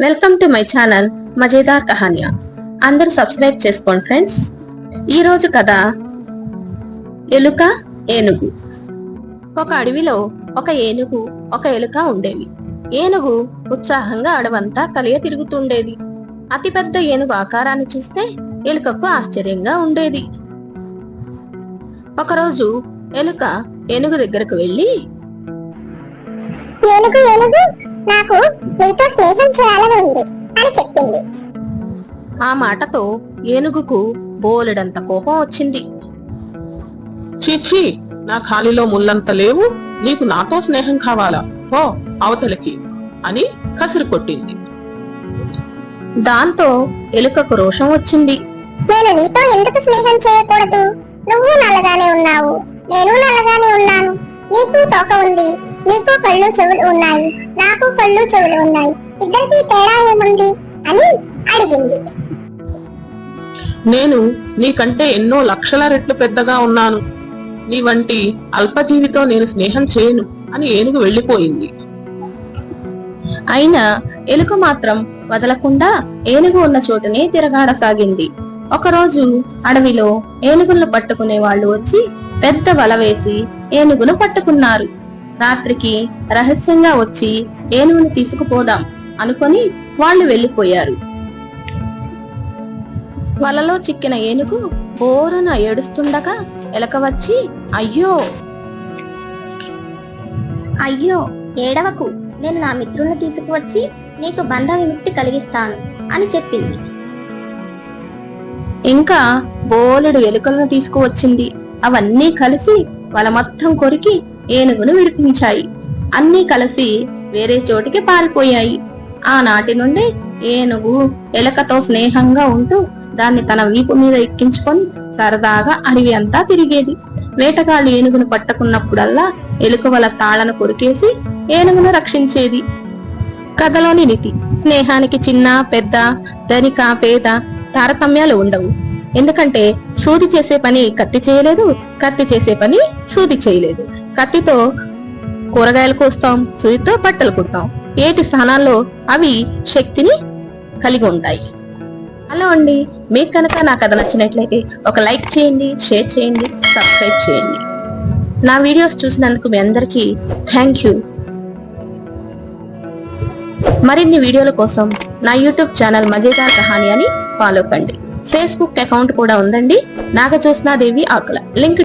Welcome to my channel Majedar Kahaniya. అందరూ subscribe చేసుకోండి friends. ఈ రోజు కథ ఎలుక ఏనుగు. ఒక అడవిలో ఒక ఏనుగు ఒక ఎలుక ఉండేవి. ఏనుగు ఉత్సాహంగా అడవంతా కలియ తిరుగుతుండేది. అతిపెద్ద ఏనుగు ఆకారాన్ని చూస్తే ఎలుకకు ఆశ్చర్యంగా ఉండేది. ఒకరోజు ఎలుక ఏనుగు దగ్గరకు వెళ్లి, ఏనుగు ఏనుగు నాకు నీతో స్నేహం చేయాలని ఉంది అని చెప్పింది. ఆ మాటతో ఏనుగుకు బోలెడంత కోపం వచ్చింది. చీచీ, నా ఖాళీలో ముల్లంత లేవు, నీకు నాతో స్నేహం కావాలా, ఓ అవతలికి అని కసిరి కొట్టింది. దాంతో ఎలుకకు రోషం వచ్చింది. నేను నీతో ఎందుకు స్నేహం చేయకూడదు? నువ్వు నల్లగానే ఉన్నావు, నేను నల్లగానే ఉన్నాను. నీకు తోక ఉంది, నీకు కళ్ళు చెవులు ఉన్నాయి, నాకు కళ్ళు చెవులు ఉన్నాయి. ఇద్దరికి తేడా ఏముంది అని అడిగింది. నేను నీకంటే ఎన్నో లక్షల రెట్లు పెద్దగా ఉన్నాను. నీ వంటి అల్పజీవితో నేను స్నేహం చేయను అని ఏనుగు వెళ్లిపోయింది. అయినా ఎలుక మాత్రం వదలకుండా ఏనుగు ఉన్న చోటనే తిరగాడసాగింది. ఒకరోజు అడవిలో ఏనుగులను పట్టుకునే వాళ్ళు వచ్చి పెద్ద వల వేసి ఏనుగును పట్టుకున్నారు. రాత్రికి రహస్యంగా వచ్చి ఏనుగును తీసుకుపోదాం అనుకొని వాళ్ళు వెళ్లిపోయారు. వలలో చిక్కిన ఏనుగు బోరున ఏడుస్తుండగా ఎలక వచ్చి, అయ్యో అయ్యో ఏడవకు, నేను నా మిత్రులను తీసుకువచ్చి నీకు బంధ విముక్తి కలిగిస్తాను అని చెప్పింది. ఇంకా బోలెడు ఎలుకలను తీసుకువచ్చింది. అవన్నీ కలిసి వల మొత్తం కొరికి ఏనుగును విడిపించాయి. అన్నీ కలిసి వేరే చోటికి పారిపోయాయి. ఆనాటి నుండి ఏనుగు ఎలుకతో స్నేహంగా ఉంటూ దాన్ని తన వీపు మీద ఎక్కించుకొని సరదాగా అడవి అంతా తిరిగేది. వేటగాళ్ళు ఏనుగును పట్టుకున్నప్పుడల్లా ఎలుక వల తాళను కొరికేసి ఏనుగును రక్షించేది. కథలోని నీతి: స్నేహానికి చిన్న పెద్ద, ధనిక పేద తారతమ్యాలు ఉండవు. ఎందుకంటే సూది చేసే పని కత్తి చేయలేదు, కత్తి చేసే పని సూది చేయలేదు. కత్తితో కూరగాయలు కోస్తాం, సూదితో బట్టలు కుడతాం. ఏటి స్థానాల్లో అవి శక్తిని కలిగి ఉంటాయి. హలో అండి, మీకు కనుక నా కథ నచ్చినట్లయితే ఒక లైక్ చేయండి, షేర్ చేయండి, సబ్స్క్రైబ్ చేయండి. నా వీడియోస్ చూసినందుకు మీ అందరికీ థ్యాంక్ యూ. మరిన్ని వీడియోల కోసం నా యూట్యూబ్ ఛానల్ మజేదార్ కహానియాని ఫాలో కండి. ఫేస్బుక్ అకౌంట్ కూడా ఉందండి, నాగజ్యోత్స్నాదేవి ఆకుల. లింక్